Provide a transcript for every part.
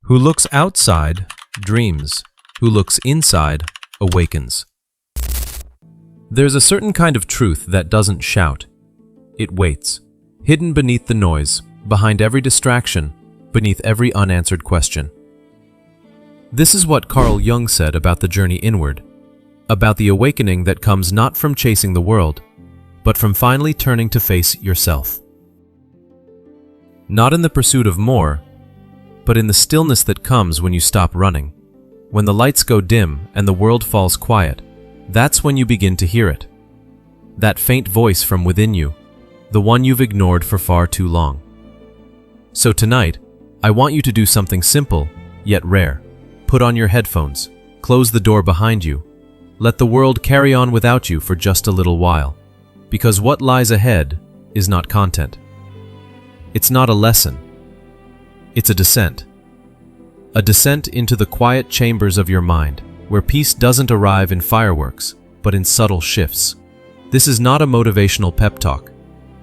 Who looks outside, dreams. Who looks inside, awakens. There's a certain kind of truth that doesn't shout. It waits, hidden beneath the noise, behind every distraction, beneath every unanswered question. This is what Carl Jung said about the journey inward, about the awakening that comes not from chasing the world, but from finally turning to face yourself. Not in the pursuit of more, but in the stillness that comes when you stop running. When the lights go dim and the world falls quiet, that's when you begin to hear it. That faint voice from within you, the one you've ignored for far too long. So tonight, I want you to do something simple, yet rare. Put on your headphones, close the door behind you, let the world carry on without you for just a little while. Because what lies ahead is not content. It's not a lesson. It's a descent. A descent into the quiet chambers of your mind, where peace doesn't arrive in fireworks, but in subtle shifts. This is not a motivational pep talk.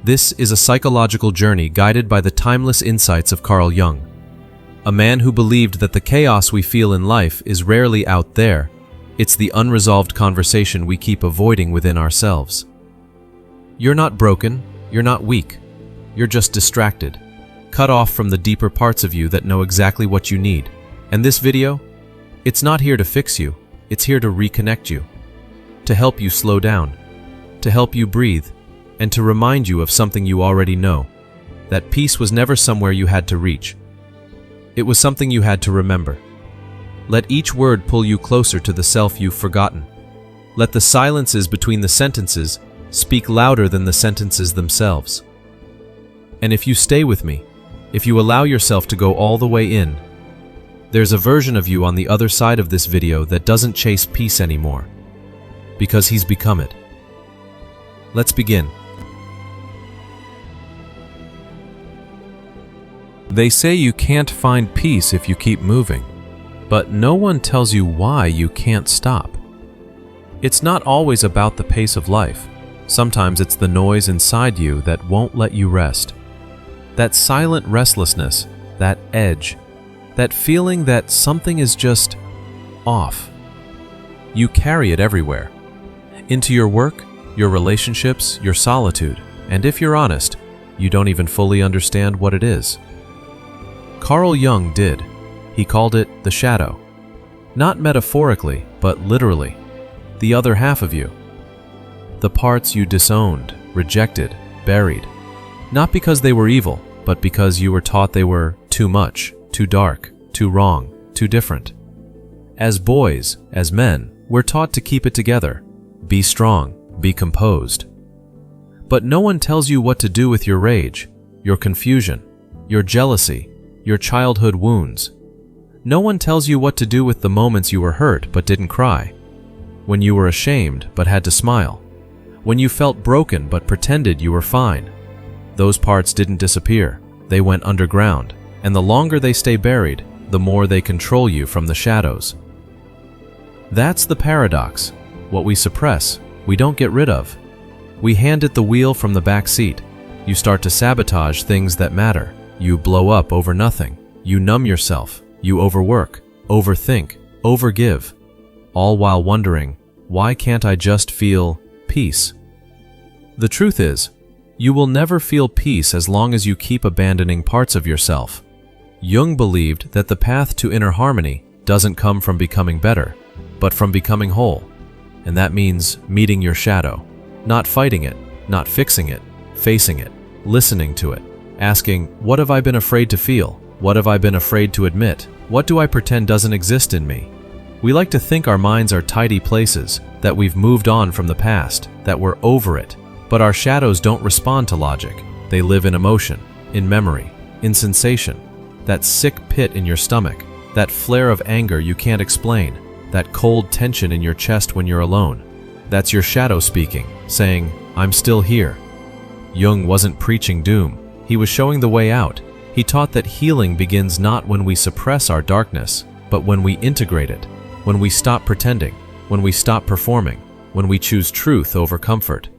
This is a psychological journey guided by the timeless insights of Carl Jung, a man who believed that the chaos we feel in life is rarely out there. It's the unresolved conversation we keep avoiding within ourselves. You're not broken, you're not weak, you're just distracted, cut off from the deeper parts of you that know exactly what you need. And this video, it's not here to fix you, it's here to reconnect you, to help you slow down, to help you breathe, and to remind you of something you already know, that peace was never somewhere you had to reach. It was something you had to remember. Let each word pull you closer to the self you've forgotten. Let the silences between the sentences speak louder than the sentences themselves. And if you stay with me, if you allow yourself to go all the way in, there's a version of you on the other side of this video that doesn't chase peace anymore, because he's become it. Let's begin. They say you can't find peace if you keep moving, but no one tells you why you can't stop. It's not always about the pace of life. Sometimes it's the noise inside you that won't let you rest. That silent restlessness, that edge, that feeling that something is just off. You carry it everywhere. Into your work, your relationships, your solitude, and if you're honest, you don't even fully understand what it is. Carl Jung did. He called it the shadow. Not metaphorically, but literally. The other half of you. The parts you disowned, rejected, buried. Not because they were evil, but because you were taught they were too much, too dark, too wrong, too different. As boys, as men, we're taught to keep it together. Be strong, be composed. But no one tells you what to do with your rage, your confusion, your jealousy, your childhood wounds. No one tells you what to do with the moments you were hurt but didn't cry, when you were ashamed but had to smile, when you felt broken but pretended you were fine. Those parts didn't disappear, they went underground, and the longer they stay buried, the more they control you from the shadows. That's the paradox. What we suppress, we don't get rid of. We hand it the wheel from the back seat. You start to sabotage things that matter. You blow up over nothing. You numb yourself. You overwork, overthink, overgive, all while wondering, why can't I just feel peace? The truth is, you will never feel peace as long as you keep abandoning parts of yourself. Jung believed that the path to inner harmony doesn't come from becoming better, but from becoming whole. And that means meeting your shadow, not fighting it, not fixing it, facing it, listening to it, asking, what have I been afraid to feel? What have I been afraid to admit? What do I pretend doesn't exist in me? We like to think our minds are tidy places, that we've moved on from the past, that we're over it. But our shadows don't respond to logic. They live in emotion, in memory, in sensation. That sick pit in your stomach, that flare of anger you can't explain, that cold tension in your chest when you're alone. That's your shadow speaking, saying, I'm still here. Jung wasn't preaching doom. He was showing the way out. He taught that healing begins not when we suppress our darkness, but when we integrate it, when we stop pretending, when we stop performing, when we choose truth over comfort.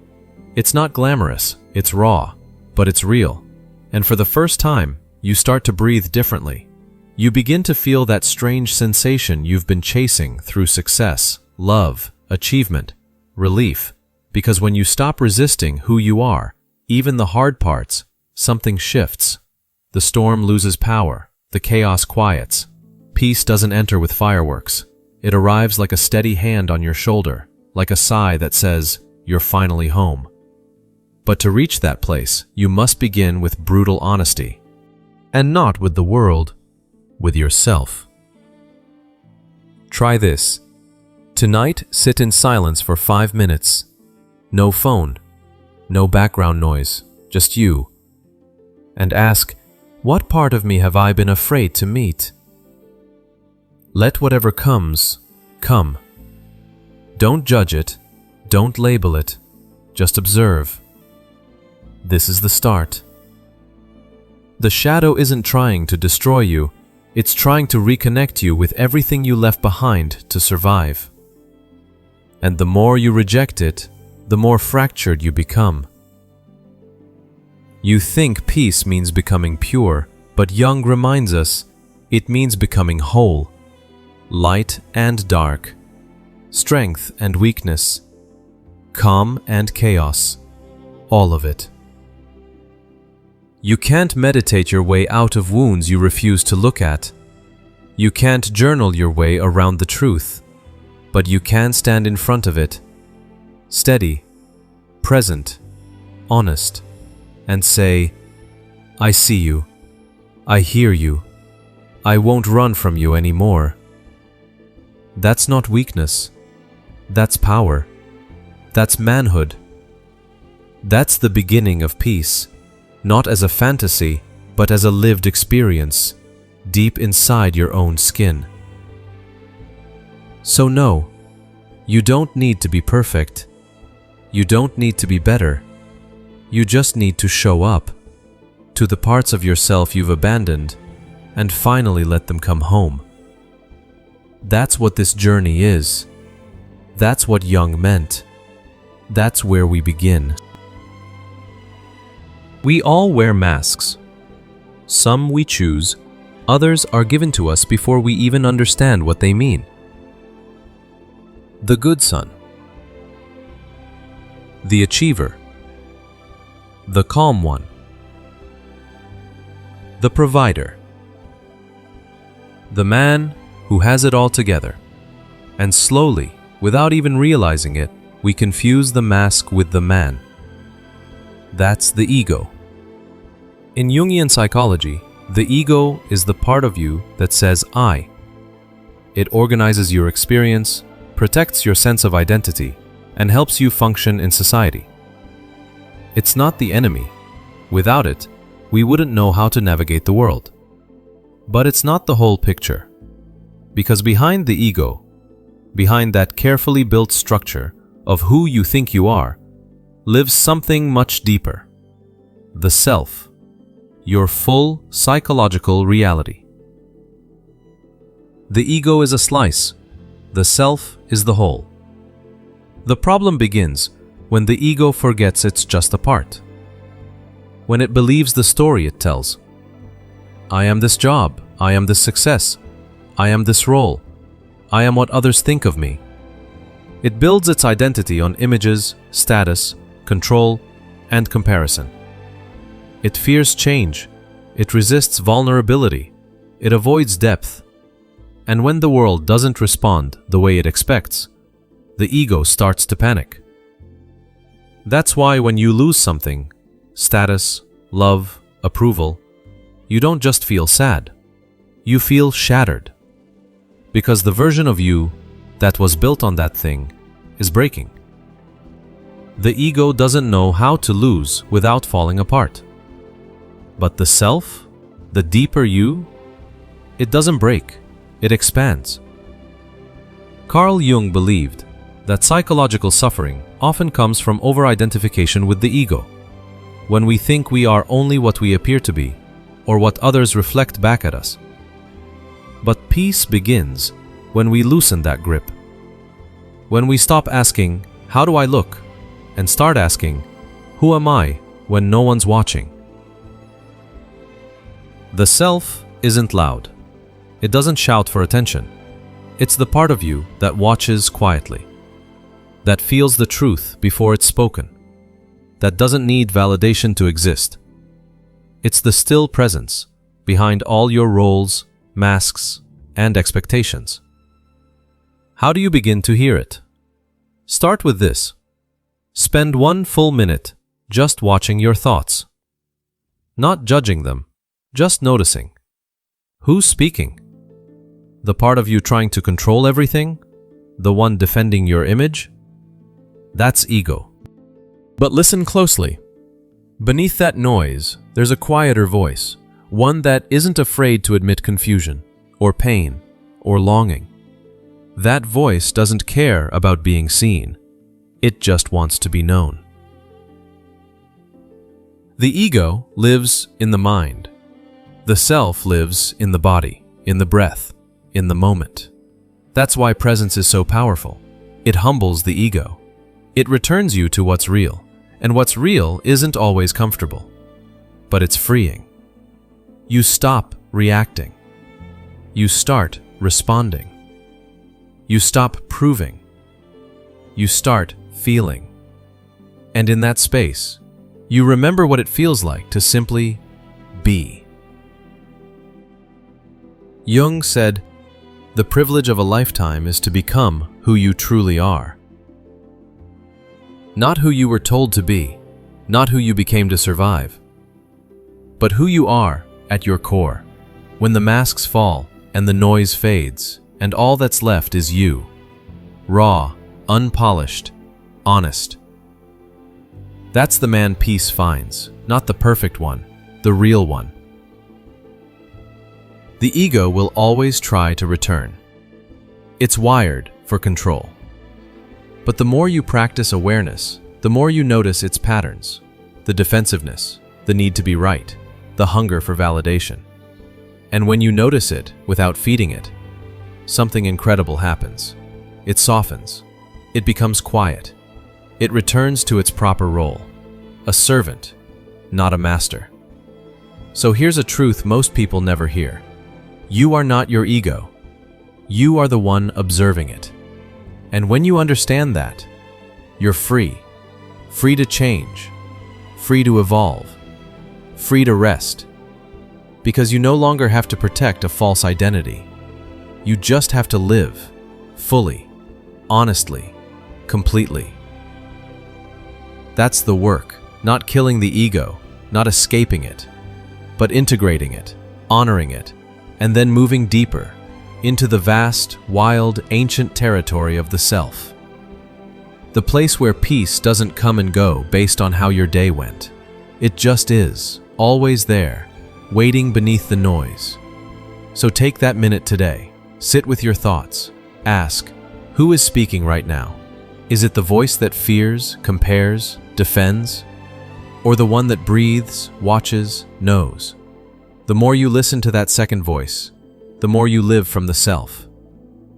It's not glamorous, it's raw, but it's real. And for the first time, you start to breathe differently. You begin to feel that strange sensation you've been chasing through success, love, achievement, relief, because when you stop resisting who you are, even the hard parts, something shifts. The storm loses power, the chaos quiets. Peace doesn't enter with fireworks. It arrives like a steady hand on your shoulder, like a sigh that says, "You're finally home." But to reach that place, you must begin with brutal honesty. And not with the world, with yourself. Try this. Tonight, sit in silence for 5 minutes. No phone, no background noise, just you. And ask, what part of me have I been afraid to meet? Let whatever comes, come. Don't judge it, don't label it, just observe. This is the start. The shadow isn't trying to destroy you, it's trying to reconnect you with everything you left behind to survive. And the more you reject it, the more fractured you become. You think peace means becoming pure, but Jung reminds us it means becoming whole. Light and dark, strength and weakness, calm and chaos, all of it. You can't meditate your way out of wounds you refuse to look at. You can't journal your way around the truth, but you can stand in front of it, steady, present, honest, and say, "I see you, I hear you, I won't run from you anymore." That's not weakness, that's power, that's manhood. That's the beginning of peace, not as a fantasy, but as a lived experience, deep inside your own skin. So no, you don't need to be perfect. You don't need to be better. You just need to show up to the parts of yourself you've abandoned and finally let them come home. That's what this journey is. That's what Jung meant. That's where we begin. We all wear masks. Some we choose, others are given to us before we even understand what they mean. The good son, the achiever, the calm one, the provider, the man who has it all together. And slowly, without even realizing it, we confuse the mask with the man. That's the ego. In Jungian psychology, the ego is the part of you that says I. It organizes your experience, protects your sense of identity, and helps you function in society. It's not the enemy. Without it, we wouldn't know how to navigate the world. But it's not the whole picture. Because behind the ego, behind that carefully built structure of who you think you are, lives something much deeper. The self, your full psychological reality. The ego is a slice, the self is the whole. The problem begins when the ego forgets it's just a part. When it believes the story it tells. I am this job, I am this success, I am this role, I am what others think of me. It builds its identity on images, status, control, and comparison. It fears change, it resists vulnerability, it avoids depth. And when the world doesn't respond the way it expects, the ego starts to panic. That's why when you lose something, status, love, approval, you don't just feel sad, you feel shattered. Because the version of you that was built on that thing is breaking. The ego doesn't know how to lose without falling apart. But the self, the deeper you, it doesn't break, it expands. Carl Jung believed that psychological suffering often comes from over-identification with the ego, when we think we are only what we appear to be, or what others reflect back at us. But peace begins when we loosen that grip. When we stop asking, "How do I look?" and start asking, "Who am I?" when no one's watching. The self isn't loud. It doesn't shout for attention. It's the part of you that watches quietly, that feels the truth before it's spoken, that doesn't need validation to exist. It's the still presence behind all your roles, masks, and expectations. How do you begin to hear it? Start with this. Spend 1 full minute just watching your thoughts. Not judging them, just noticing. Who's speaking? The part of you trying to control everything? The one defending your image? That's ego. But listen closely. Beneath that noise, there's a quieter voice, one that isn't afraid to admit confusion, or pain, or longing. That voice doesn't care about being seen. It just wants to be known. The ego lives in the mind. The self lives in the body, in the breath, in the moment. That's why presence is so powerful. It humbles the ego. It returns you to what's real, and what's real isn't always comfortable, but it's freeing. You stop reacting. You start responding. You stop proving. You start feeling. And in that space, you remember what it feels like to simply be. Jung said, "The privilege of a lifetime is to become who you truly are." Not who you were told to be, not who you became to survive, but who you are at your core, when the masks fall and the noise fades, and all that's left is you, raw, unpolished, honest. That's the man peace finds, not the perfect one, the real one. The ego will always try to return. It's wired for control. But the more you practice awareness, the more you notice its patterns, the defensiveness, the need to be right, the hunger for validation. And when you notice it without feeding it, something incredible happens. It softens. It becomes quiet. It returns to its proper role, a servant, not a master. So here's a truth most people never hear. You are not your ego. You are the one observing it. And when you understand that, you're free. Free to change. Free to evolve. Free to rest. Because you no longer have to protect a false identity. You just have to live, fully, honestly, completely. That's the work, not killing the ego, not escaping it, but integrating it, honoring it, and then moving deeper into the vast, wild, ancient territory of the self. The place where peace doesn't come and go based on how your day went. It just is, always there, waiting beneath the noise. So take that minute today. Sit with your thoughts. Ask, who is speaking right now? Is it the voice that fears, compares, defends? Or the one that breathes, watches, knows? The more you listen to that second voice, the more you live from the self.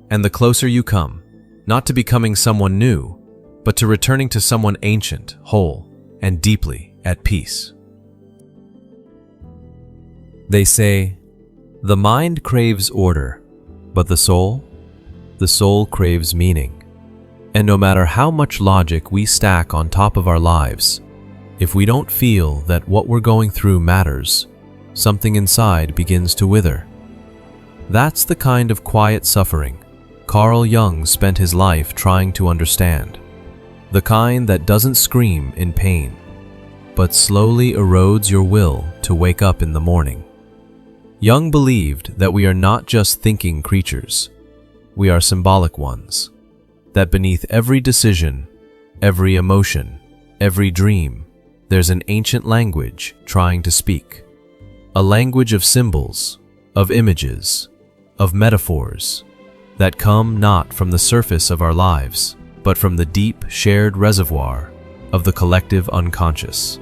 And the closer you come, not to becoming someone new, but to returning to someone ancient, whole, and deeply at peace. They say, the mind craves order, but the soul craves meaning. And no matter how much logic we stack on top of our lives, if we don't feel that what we're going through matters, something inside begins to wither. That's the kind of quiet suffering Carl Jung spent his life trying to understand. The kind that doesn't scream in pain, but slowly erodes your will to wake up in the morning. Jung believed that we are not just thinking creatures, we are symbolic ones, that beneath every decision, every emotion, every dream, there's an ancient language trying to speak. A language of symbols, of images, of metaphors, that come not from the surface of our lives, but from the deep shared reservoir of the collective unconscious.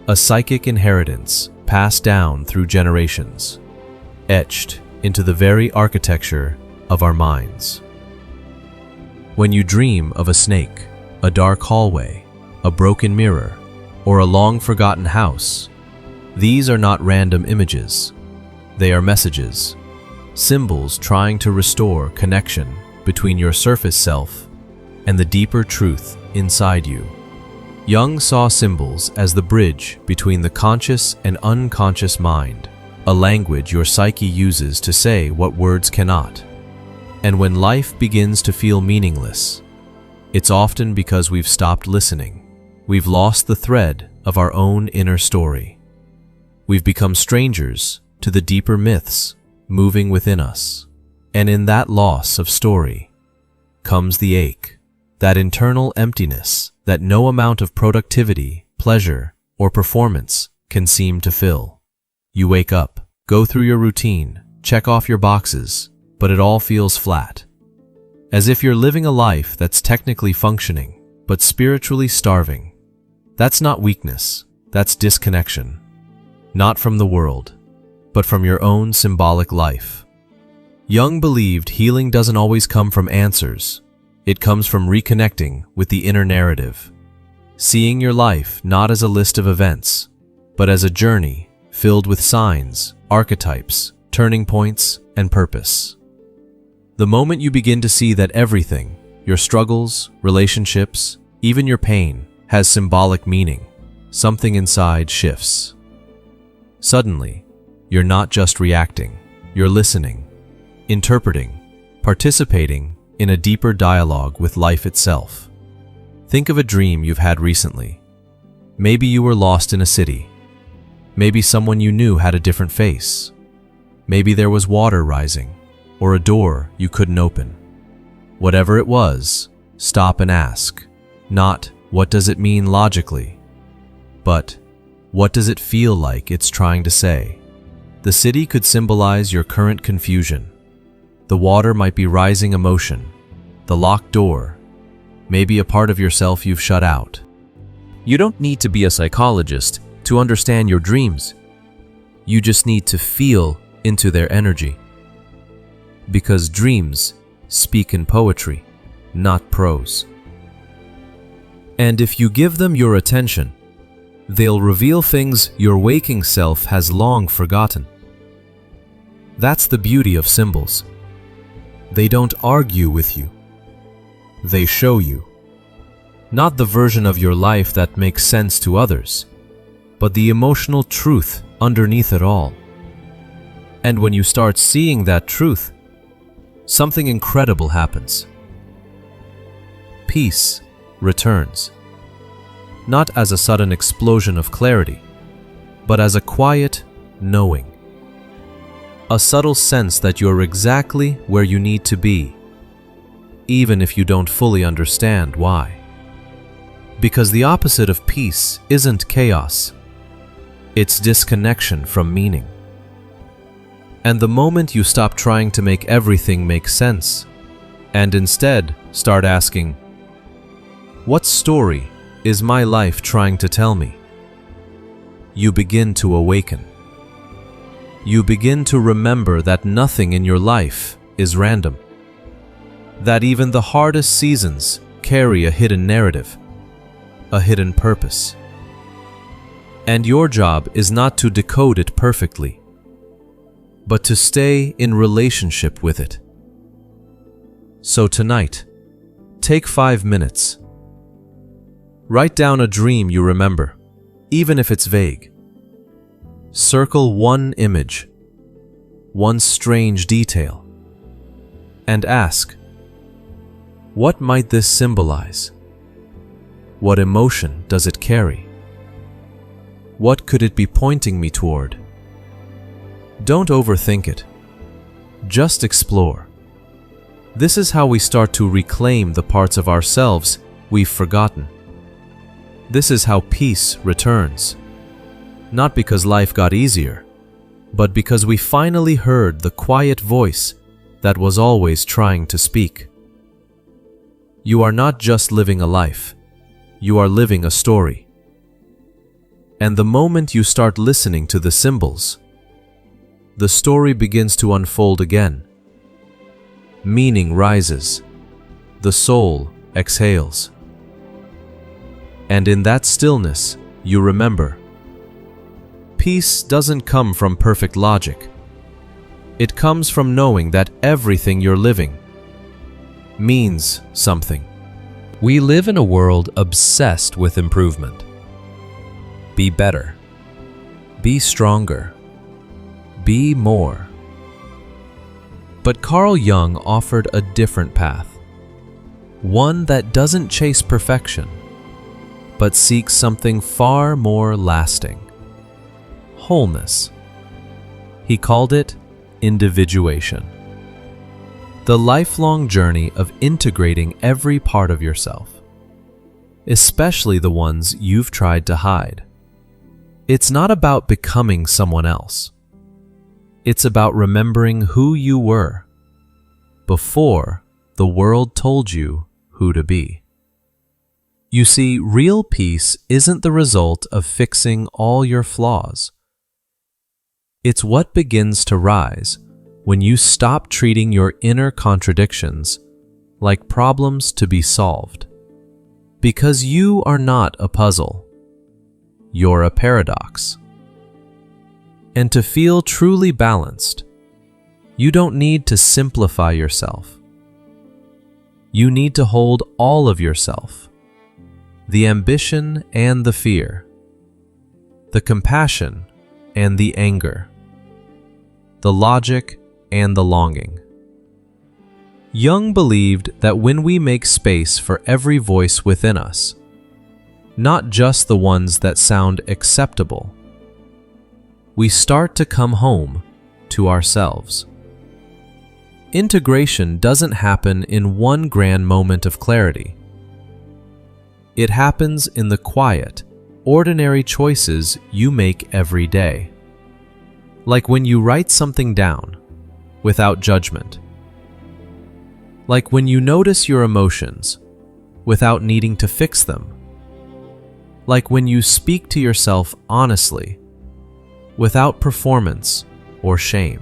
A psychic inheritance passed down through generations, etched into the very architecture of our minds. When you dream of a snake, a dark hallway, a broken mirror, or a long-forgotten house, these are not random images. They are messages, symbols trying to restore connection between your surface self and the deeper truth inside you. Jung saw symbols as the bridge between the conscious and unconscious mind, a language your psyche uses to say what words cannot. And when life begins to feel meaningless, it's often because we've stopped listening. We've lost the thread of our own inner story. We've become strangers to the deeper myths moving within us. And in that loss of story comes the ache, that internal emptiness that no amount of productivity, pleasure, or performance can seem to fill. You wake up, go through your routine, check off your boxes, but it all feels flat. As if you're living a life that's technically functioning, but spiritually starving. That's not weakness, that's disconnection. Not from the world, but from your own symbolic life. Jung believed healing doesn't always come from answers. It comes from reconnecting with the inner narrative. Seeing your life not as a list of events, but as a journey filled with signs, archetypes, turning points, and purpose. The moment you begin to see that everything, your struggles, relationships, even your pain, has symbolic meaning, something inside shifts. Suddenly, you're not just reacting, you're listening, interpreting, participating in a deeper dialogue with life itself. Think of a dream you've had recently. Maybe you were lost in a city. Maybe someone you knew had a different face. Maybe there was water rising, or a door you couldn't open. Whatever it was, stop and ask. Not, what does it mean logically? But, what does it feel like it's trying to say? The city could symbolize your current confusion. The water might be rising emotion. The locked door, maybe a part of yourself you've shut out. You don't need to be a psychologist to understand your dreams. You just need to feel into their energy. Because dreams speak in poetry, not prose. And if you give them your attention, they'll reveal things your waking self has long forgotten. That's the beauty of symbols. They don't argue with you. They show you. Not the version of your life that makes sense to others, but the emotional truth underneath it all. And when you start seeing that truth, something incredible happens. Peace returns. Not as a sudden explosion of clarity, but as a quiet knowing. A subtle sense that you're exactly where you need to be, even if you don't fully understand why. Because the opposite of peace isn't chaos, it's disconnection from meaning. And the moment you stop trying to make everything make sense, and instead start asking, what story is my life trying to tell me? You begin to awaken. You begin to remember that nothing in your life is random. That even the hardest seasons carry a hidden narrative, a hidden purpose. And your job is not to decode it perfectly, but to stay in relationship with it. So tonight, take 5 minutes. Write down a dream you remember, even if it's vague. Circle one image, one strange detail, and ask, what might this symbolize? What emotion does it carry? What could it be pointing me toward? Don't overthink it. Just explore. This is how we start to reclaim the parts of ourselves we've forgotten. This is how peace returns. Not because life got easier, but because we finally heard the quiet voice that was always trying to speak. You are not just living a life, you are living a story. And the moment you start listening to the symbols, the story begins to unfold again. Meaning rises, the soul exhales. And in that stillness, you remember, peace doesn't come from perfect logic. It comes from knowing that everything you're living means something. We live in a world obsessed with improvement. Be better. Be stronger. Be more. But Carl Jung offered a different path. One that doesn't chase perfection, but seeks something far more lasting. Wholeness. He called it individuation. The lifelong journey of integrating every part of yourself, especially the ones you've tried to hide. It's not about becoming someone else. It's about remembering who you were before the world told you who to be. You see, real peace isn't the result of fixing all your flaws. It's what begins to rise when you stop treating your inner contradictions like problems to be solved. Because you are not a puzzle. You're a paradox. And to feel truly balanced, you don't need to simplify yourself. You need to hold all of yourself, the ambition and the fear, the compassion and the anger, the logic and the longing. Jung believed that when we make space for every voice within us, not just the ones that sound acceptable, we start to come home to ourselves. Integration doesn't happen in one grand moment of clarity. It happens in the quiet, ordinary choices you make every day. Like when you write something down without judgment. Like when you notice your emotions without needing to fix them. Like when you speak to yourself honestly without performance or shame.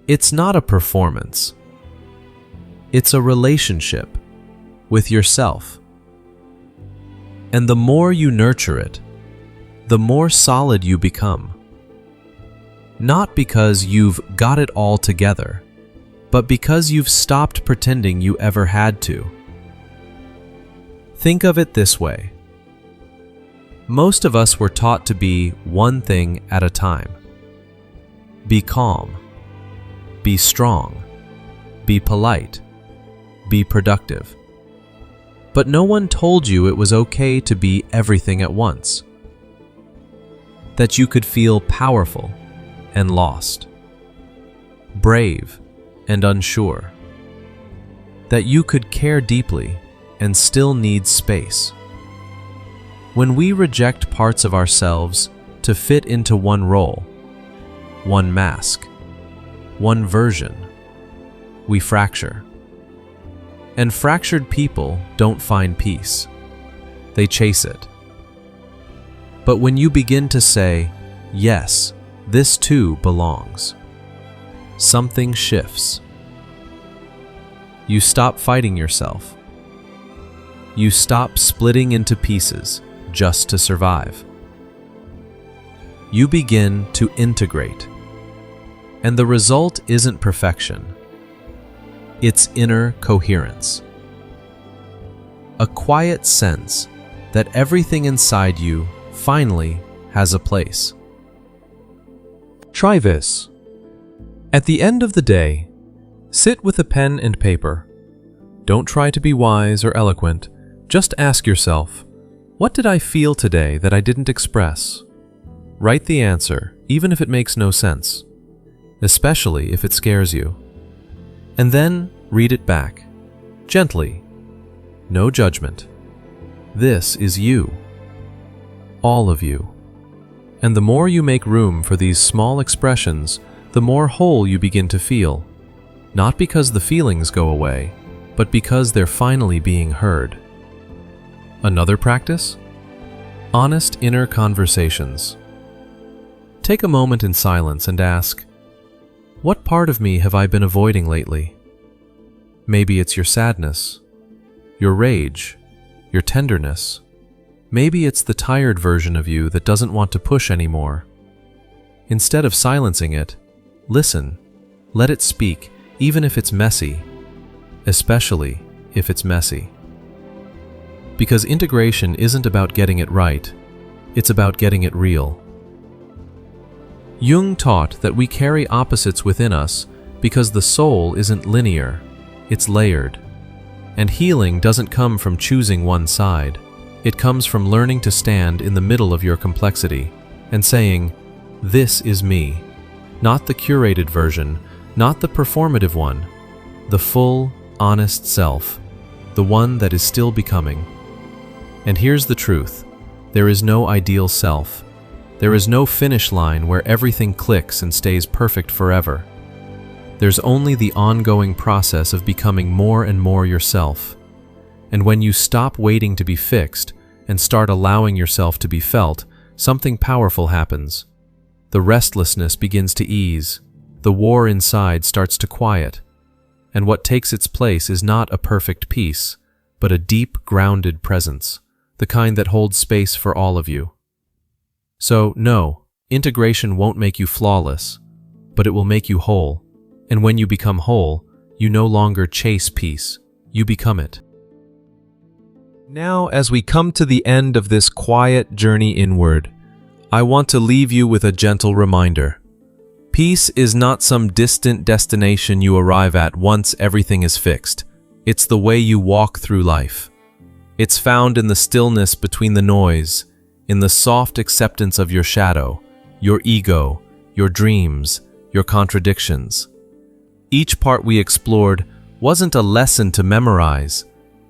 It's not a performance. It's a relationship with yourself. And the more you nurture it, the more solid you become. Not because you've got it all together, but because you've stopped pretending you ever had to. Think of it this way. Most of us were taught to be one thing at a time. Be calm. Be strong. Be polite. Be productive. But no one told you it was okay to be everything at once. That you could feel powerful and lost, brave and unsure. That you could care deeply and still need space. When we reject parts of ourselves to fit into one role, one mask, one version, we fracture. And fractured people don't find peace. They chase it. But when you begin to say, yes, this too belongs, something shifts. You stop fighting yourself. You stop splitting into pieces just to survive. You begin to integrate. And the result isn't perfection. It's inner coherence. A quiet sense that everything inside you finally has a place. Try this. At the end of the day, sit with a pen and paper. Don't try to be wise or eloquent. Just ask yourself, what did I feel today that I didn't express? Write the answer, even if it makes no sense, especially if it scares you. And then read it back, gently. No judgment. This is you. All of you. And the more you make room for these small expressions, the more whole you begin to feel. Not because the feelings go away, but because they're finally being heard. Another practice? Honest inner conversations. Take a moment in silence and ask, what part of me have I been avoiding lately? Maybe it's your sadness, your rage, your tenderness. Maybe it's the tired version of you that doesn't want to push anymore. Instead of silencing it, Listen. Let it speak, even if it's messy, especially if it's messy. Because integration isn't about getting it right, it's about getting it real. Jung taught that we carry opposites within us because the soul isn't linear, it's layered. And healing doesn't come from choosing one side. It comes from learning to stand in the middle of your complexity and saying, "This is me." Not the curated version, not the performative one, the full, honest self, the one that is still becoming. And here's the truth. There is no ideal self. There is no finish line where everything clicks and stays perfect forever. There's only the ongoing process of becoming more and more yourself. And when you stop waiting to be fixed and start allowing yourself to be felt, something powerful happens. The restlessness begins to ease. The war inside starts to quiet. And what takes its place is not a perfect peace, but a deep, grounded presence, the kind that holds space for all of you. So, no, integration won't make you flawless, but it will make you whole. And when you become whole, you no longer chase peace, you become it. Now, as we come to the end of this quiet journey inward, I want to leave you with a gentle reminder. Peace is not some distant destination you arrive at once everything is fixed. It's the way you walk through life. It's found in the stillness between the noise, in the soft acceptance of your shadow, your ego, your dreams, your contradictions. Each part we explored wasn't a lesson to memorize,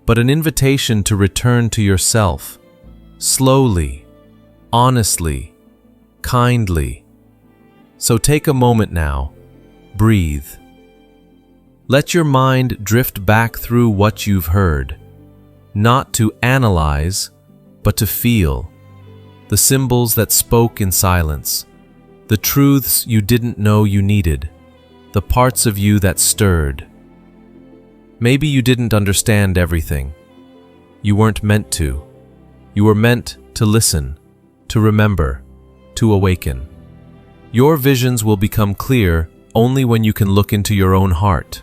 but an invitation to return to yourself, slowly, honestly, kindly. So take a moment now, breathe. Let your mind drift back through what you've heard, not to analyze, but to feel. The symbols that spoke in silence, the truths you didn't know you needed, the parts of you that stirred. Maybe you didn't understand everything. You weren't meant to. You were meant to listen, to remember, to awaken. Your visions will become clear only when you can look into your own heart.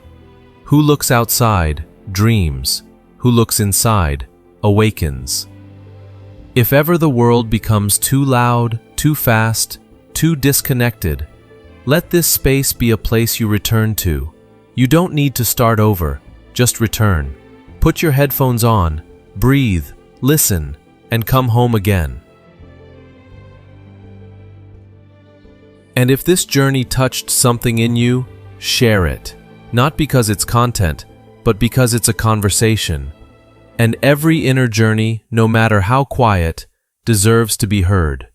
Who looks outside, dreams. Who looks inside, awakens. If ever the world becomes too loud, too fast, too disconnected, let this space be a place you return to. You don't need to start over, just return. Put your headphones on, breathe, listen, and come home again. And if this journey touched something in you, share it. Not because it's content, but because it's a conversation. And every inner journey, no matter how quiet, deserves to be heard.